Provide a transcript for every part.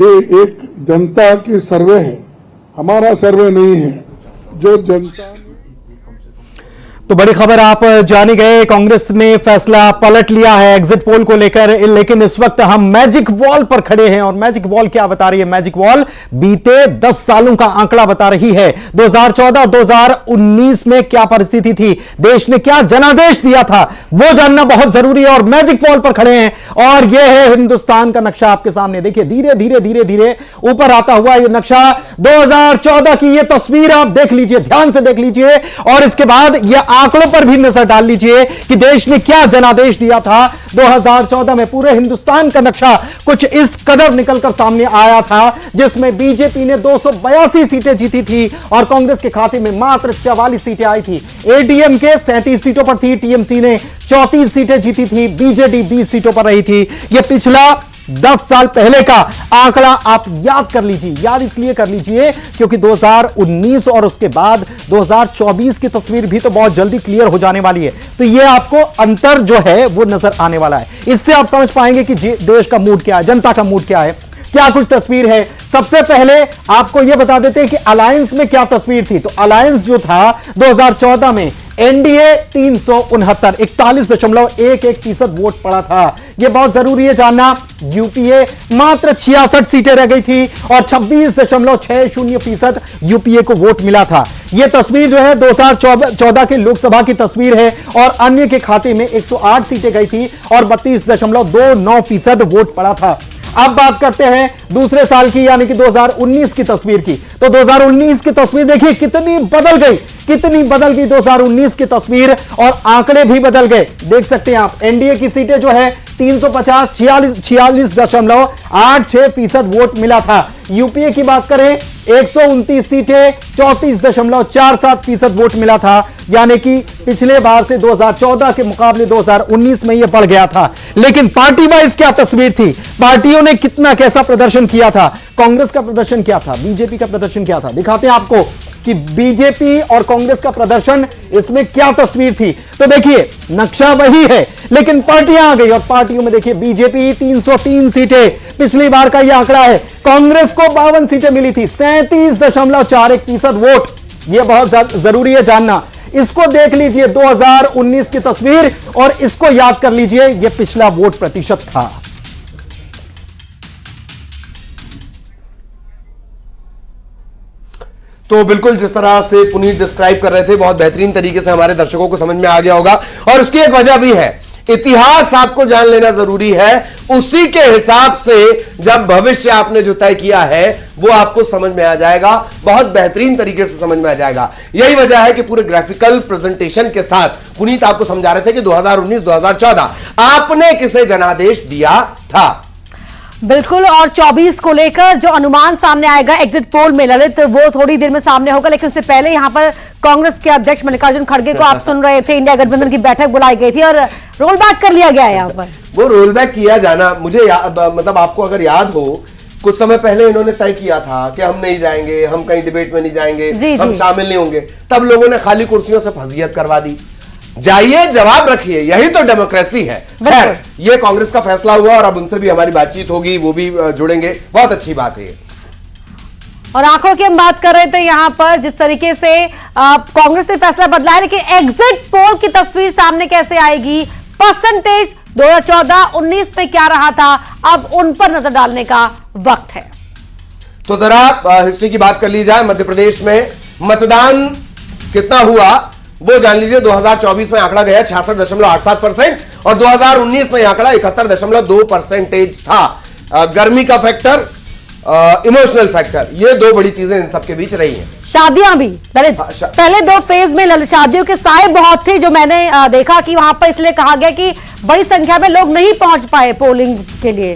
ये एक जनता की सर्वे है, हमारा सर्वे नहीं है। जो जनता तो बड़ी खबर आप जानी गए, कांग्रेस ने फैसला पलट लिया है एग्जिट पोल को लेकर। लेकिन इस वक्त हम मैजिक वॉल पर खड़े हैं और मैजिक वॉल क्या बता रही है? मैजिक वॉल बीते 10 सालों का आंकड़ा बता रही है। 2014 और 2019 में क्या परिस्थिति थी, देश ने क्या जनादेश दिया था, वो जानना बहुत जरूरी है। और मैजिक वॉल पर खड़े हैं और यह है हिंदुस्तान का नक्शा आपके सामने। देखिए धीरे धीरे धीरे धीरे ऊपर आता हुआ यह नक्शा 2014 की यह तस्वीर आप देख लीजिए, ध्यान से देख लीजिए और इसके बाद यह आंकड़ों पर भी नजर डाल लीजिए कि देश ने क्या जनादेश दिया था 2014 में। पूरे हिंदुस्तान का नक्शा कुछ इस कदर निकलकर सामने आया था, जिसमें बीजेपी ने 282 सीटें जीती थी और कांग्रेस के खाते में मात्र 44 सीटें आई थी। एडीएम के 37 सीटों पर थी, टीएमसी ने 34 सीटें जीती थी, बीजेडी 20 सीटों पर रही थी। यह पिछला 10 साल पहले का आंकड़ा आप याद कर लीजिए। याद इसलिए कर लीजिए क्योंकि 2019 और उसके बाद 2024 की तस्वीर भी तो बहुत जल्दी क्लियर हो जाने वाली है। तो ये आपको अंतर जो है वो नजर आने वाला है। इससे आप समझ पाएंगे कि देश का मूड क्या है, जनता का मूड क्या है, क्या कुछ तस्वीर है। सबसे पहले आपको यह बता देते हैं कि अलायंस में क्या तस्वीर थी। तो अलायंस जो था 2014 में एनडीए 369 41.11% वोट पड़ा था। यह बहुत जरूरी है जानना। यूपीए मात्र 66 सीटें रह गई थी और 26.60% यूपीए को वोट मिला था। यह तस्वीर जो है 2014 के लोकसभा की तस्वीर है और अन्य के खाते में 108 सीटें गई थी और 32.29% वोट पड़ा था। अब बात करते हैं दूसरे साल की यानी कि 2019 की तस्वीर की। तो 2019 की तस्वीर देखिए कितनी बदल गई, कितनी बदल गई 2019 की तस्वीर और आंकड़े भी बदल गए। देख सकते हैं आप एनडीए की सीटें जो है 350 46.86% वोट मिला था। यूपीए की बात करें 129 सीटें 34.47% वोट मिला था, यानी कि पिछले बार से 2014 के मुकाबले 2019 में यह बढ़ गया था। लेकिन पार्टी वाइज क्या तस्वीर थी, पार्टियों ने कितना कैसा प्रदर्शन किया था, कांग्रेस का प्रदर्शन क्या था, बीजेपी का प्रदर्शन क्या था, दिखाते हैं आपको कि बीजेपी और कांग्रेस का प्रदर्शन इसमें क्या तस्वीर थी। तो देखिए नक्शा वही है लेकिन पार्टियां आ गई और पार्टियों में देखिए बीजेपी 303 सीटें, पिछली बार का यह आंकड़ा है। कांग्रेस को 52 सीटें मिली थी, 37.41% वोट। यह बहुत जरूरी है जानना। इसको देख लीजिए 2019 की तस्वीर और इसको याद कर लीजिए, यह पिछला वोट प्रतिशत था। तो बिल्कुल जिस तरह से पुनीत डिस्क्राइब कर रहे थे बहुत बेहतरीन तरीके से हमारे दर्शकों को समझ में आ गया होगा। और उसकी एक वजह भी है, इतिहास आपको जान लेना जरूरी है। उसी के हिसाब से जब भविष्य आपने जो तय किया है वो आपको समझ में आ जाएगा, बहुत बेहतरीन तरीके से समझ में आ जाएगा। यही वजह है कि पूरे ग्राफिकल प्रेजेंटेशन के साथ पुनीत आपको समझा रहे थे कि 2019-2014 आपने किसे जनादेश दिया था। बिल्कुल, और 24 को लेकर जो अनुमान सामने आएगा एग्जिट पोल में ललित, वो थोड़ी देर में सामने होगा। लेकिन उससे पहले यहां पर कांग्रेस के अध्यक्ष मल्लिकार्जुन खड़गे को आप सुन रहे थे। इंडिया गठबंधन की बैठक बुलाई गई थी और रोल बैक कर लिया गया है। यहां पर वो रोल बैक किया जाना, मुझे मतलब आपको अगर याद हो कुछ समय पहले इन्होंने तय किया था कि हम नहीं जाएंगे, हम कहीं डिबेट में नहीं जाएंगे, हम शामिल नहीं होंगे। तब लोगों ने खाली कुर्सियों से फजीयत करवा दी। जाइए जवाब रखिए, यही तो डेमोक्रेसी है। खैर ये कांग्रेस का फैसला हुआ और अब उनसे भी हमारी बातचीत होगी, वो भी जुड़ेंगे, बहुत अच्छी बात है। और आंकड़ों की हम बात कर रहे थे यहां पर जिस तरीके से कांग्रेस ने फैसला बदला है, लेकिन एग्जिट पोल की तस्वीर सामने कैसे आएगी, परसेंटेज 2014-19 में क्या रहा था, अब उन पर नजर डालने का वक्त है। तो जरा हिस्ट्री की बात कर ली जाए। मध्य प्रदेश में मतदान कितना हुआ वो जान लीजिए। 2024 में आंकड़ा गया 66.87% और 2019 में आंकड़ा 71.2% था। गर्मी का फैक्टर, इमोशनल फैक्टर, ये दो बड़ी चीजें इन सबके बीच रही हैं। शादियां भी ललित, पहले 2 फेज में शादियों के साए बहुत थे जो मैंने देखा कि वहां पर, इसलिए कहा गया कि बड़ी संख्या में लोग नहीं पहुंच पाए पोलिंग के लिए।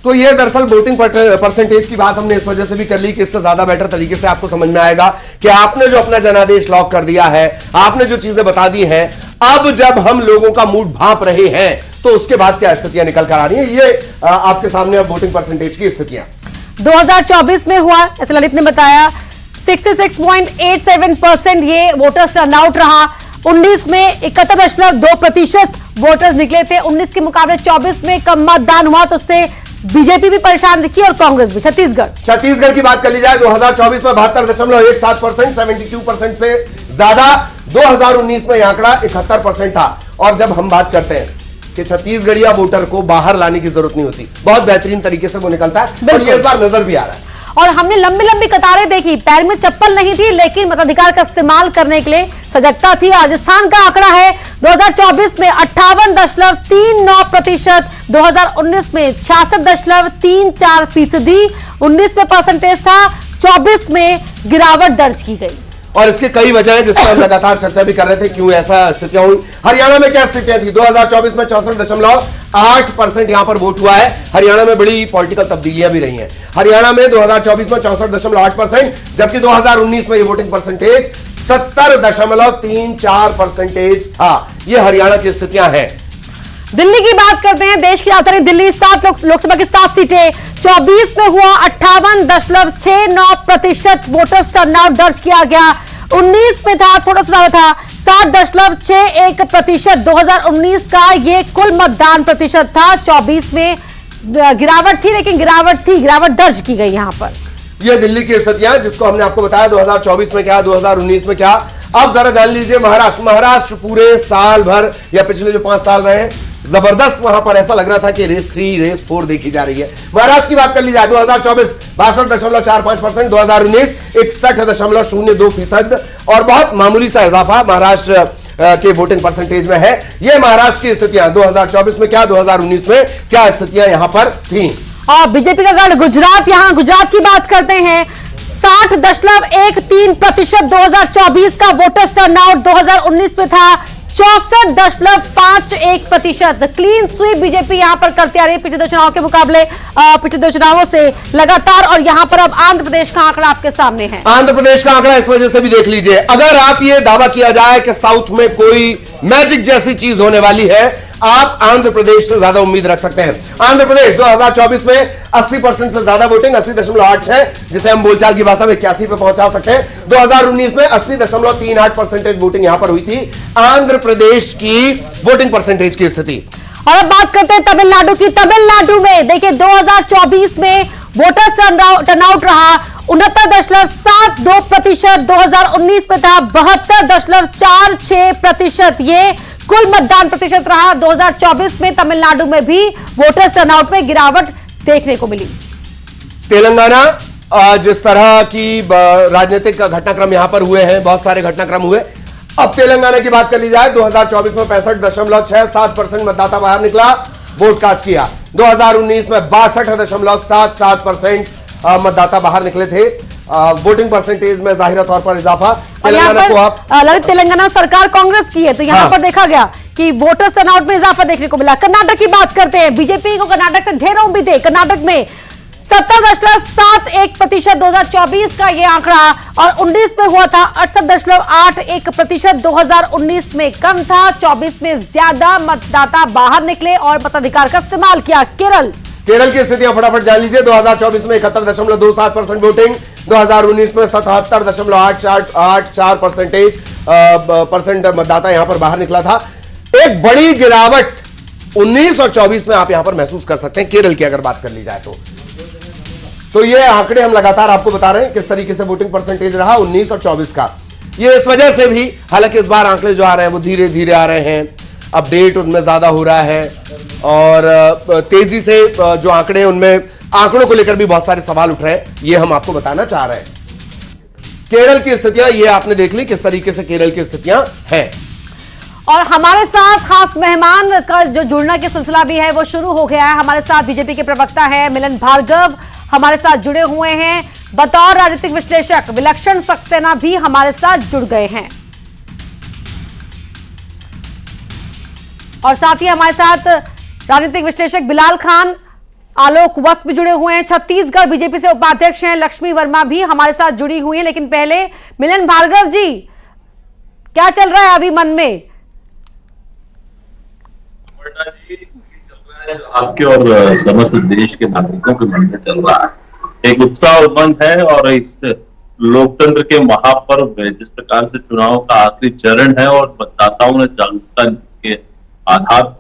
तो ये दरअसल वोटिंग परसेंटेज की बात हमने इस वजह से भी कर ली कि इससे ज्यादा बेटर तरीके से आपको समझ में आएगा कि आपने जो अपना जनादेश लॉक कर दिया है, आपने जो चीजें बता दी हैं, अब जब हम लोगों का मूड भांप रहे हैं तो उसके बाद क्या स्थितियां निकल कर आ रही हैं, ये आपके सामने अब वोटिंग परसेंटेज की स्थितियां 2024 में हुआ, ऐसे ललित ने बताया 66.87% ये वोटर्स टर्नआउट रहा। 19 में 71.2% वोटर्स निकले थे। 19 के मुकाबले 24 में कम मतदान हुआ, तो उससे बीजेपी भी परेशान दिखी और कांग्रेस भी। छत्तीसगढ़ की बात कर ली जाए 2024 में 72.17%, 72% से ज्यादा। 2019 में यह आंकड़ा 71% था। और जब हम बात करते हैं कि छत्तीसगढ़िया वोटर को बाहर लाने की जरूरत नहीं होती, बहुत बेहतरीन तरीके से वो निकलता है और ये इस बार नजर भी आ रहा है। और हमने लंबी लंबी कतारें देखी, पैर में चप्पल नहीं थी लेकिन मताधिकार का इस्तेमाल करने के लिए सजगता थी। राजस्थान का आंकड़ा है 2024 में 58.39%, 2019 में 66.34%, 19 में परसेंटेज था, 24 में गिरावट दर्ज की गई। और इसके कई वजह हैं जिस पर हम लगातार चर्चा भी कर रहे थे, क्यों ऐसा स्थितियां हुई। हरियाणा में क्या स्थितियां थी? 2024 में 64.8% यहां पर वोट हुआ है। हरियाणा में बड़ी पॉलिटिकल तब्दीलियां भी रही हैं। हरियाणा में 2024 में 64.8%, जबकि 2019 में ये वोटिंग परसेंटेज 70.34% था। ये हरियाणा की स्थितियां हैं। दिल्ली की बात करते हैं। देश की राजधानी दिल्ली, 7 लोकसभा की 7 सीटें, 24 में हुआ 58.69% वोटर्स टर्नआउट दर्ज किया गया। 19 में था, थोड़ा सा ज्यादा था, 60.61%। 2019 का ये कुल मतदान प्रतिशत था। 24 में गिरावट थी, लेकिन गिरावट दर्ज की गई यहां पर। ये दिल्ली की स्थितियां, जिसको हमने आपको बताया 2024 में क्या, 2019 में क्या। अब जरा जान लीजिए महाराष्ट्र पूरे साल भर या पिछले जो 5 साल रहे हैं, जबरदस्त वहां पर ऐसा लग रहा था कि रेस 3 रेस 4 देखी जा रही है। महाराष्ट्र की बात कर ली जाए 2024 62.45%, 2019 61.02%, और बहुत मामूली सा इजाफा महाराष्ट्र के वोटिंग परसेंटेज में है। ये महाराष्ट्र की स्थितियां 2024 में क्या, 2019 में क्या स्थितियां यहां पर थी। और बीजेपी का गढ़ गुजरात, यहां गुजरात की बात करते हैं। 60.13% 2024 का वोटर्स टर्नआउट, 2019 में था 64.51%। क्लीन स्वीप बीजेपी यहां पर करती आ रही है पिछले 2 चुनाव के मुकाबले, पिछले 2 चुनावों से लगातार। और यहां पर अब आंध्र प्रदेश का आंकड़ा आपके सामने है। आंध्र प्रदेश का आंकड़ा इस वजह से भी देख लीजिए, अगर आप ये दावा किया जाए कि साउथ में कोई मैजिक जैसी चीज होने वाली है, आप आंध्र प्रदेश से ज्यादा उम्मीद रख सकते हैं। आंध्र प्रदेश 2024 में 80% से ज्यादा वोटिंग, 80.86, जिसे हम बोलचाल की भाषा में 81 पे पहुंचा सकते हैं। 2019 में 80.38% वोटिंग यहां पर हुई थी। आंध्र प्रदेश की वोटिंग परसेंटेज की स्थिति। और अब बात करते हैं तमिलनाडु की। तमिलनाडु में देखिए 2024 में वोटर्स टर्नआउट रहा 69.72%, 2019 में था 72.46%। ये कुल मतदान प्रतिशत रहा। 2024 में तमिलनाडु में भी वोटर्स टर्नआउट में गिरावट देखने को मिली। तेलंगाना, जिस तरह की राजनीतिक घटनाक्रम यहां पर हुए हैं, बहुत सारे घटनाक्रम हुए। अब तेलंगाना की बात कर ली जाए 2024 में 65.67% मतदाता बाहर निकला, वोट कास्ट किया। 2019 में 62.77% मतदाता बाहर निकले थे। वोटिंग परसेंटेज में जाहिर तौर पर इजाफा। तेलंगाना को आप तेलंगाना सरकार कांग्रेस की है, तो यहां पर देखा गया कि वोटर्स टर्नआउट में इजाफा देखने को मिला। कर्नाटक की बात करते हैं। बीजेपी को कर्नाटक से ढेर उम्मीद है। कर्नाटक में 70.71% 2024 का ये आंकड़ा, और 19 में हुआ था 68.81%। 2019 में कम था, 24 में ज्यादा मतदाता बाहर निकले और मताधिकार का इस्तेमाल किया। केरल की स्थितियां फटाफट जान लीजिए। 2024 में 71.27% वोटिंग, 2019 में 77.84% मतदाता यहां पर बाहर निकला था। एक बड़ी गिरावट 19 और 24 में आप यहां पर महसूस कर सकते हैं केरल की अगर बात कर ली जाए तो ये आंकड़े हम लगातार आपको बता रहे हैं किस तरीके से वोटिंग परसेंटेज रहा 19 और 24 का। ये इस वजह से भी, हालांकि इस बार आंकड़े जो आ रहे हैं वो धीरे धीरे आ रहे हैं, अपडेट उनमें ज्यादा हो रहा है, और तेजी से जो आंकड़े हैं उनमें आंकड़ों को लेकर भी बहुत सारे सवाल उठ रहे हैं। ये हम आपको बताना चाह रहे हैं। केरल की स्थितियां ये आपने देख ली किस तरीके से केरल की स्थितियां हैं। और हमारे साथ खास मेहमान का जो जुड़ने का सिलसिला भी है वो शुरू हो गया है। हमारे साथ बीजेपी के प्रवक्ता है मिलन भार्गव हमारे साथ जुड़े हुए हैं। बतौर राजनीतिक विश्लेषक विलक्षण सक्सेना भी हमारे साथ जुड़ गए हैं, और साथ ही हमारे साथ राजनीतिक विश्लेषक बिलाल खान, आलोक वत्स भी जुड़े हुए हैं। छत्तीसगढ़ बीजेपी से उपाध्यक्ष हैं लक्ष्मी वर्मा भी हमारे साथ जुड़ी हुई हैं। लेकिन पहले मिलन भार्गव जी, क्या चल रहा है अभी मन में? आपके और समस्त देश के नागरिकों के मन में चल रहा है, एक उत्साह उमंग है। और इस लोकतंत्र के महापर्व में जिस प्रकार से चुनाव का आखिरी चरण है और मतदाताओं ने जागरूकता के आधार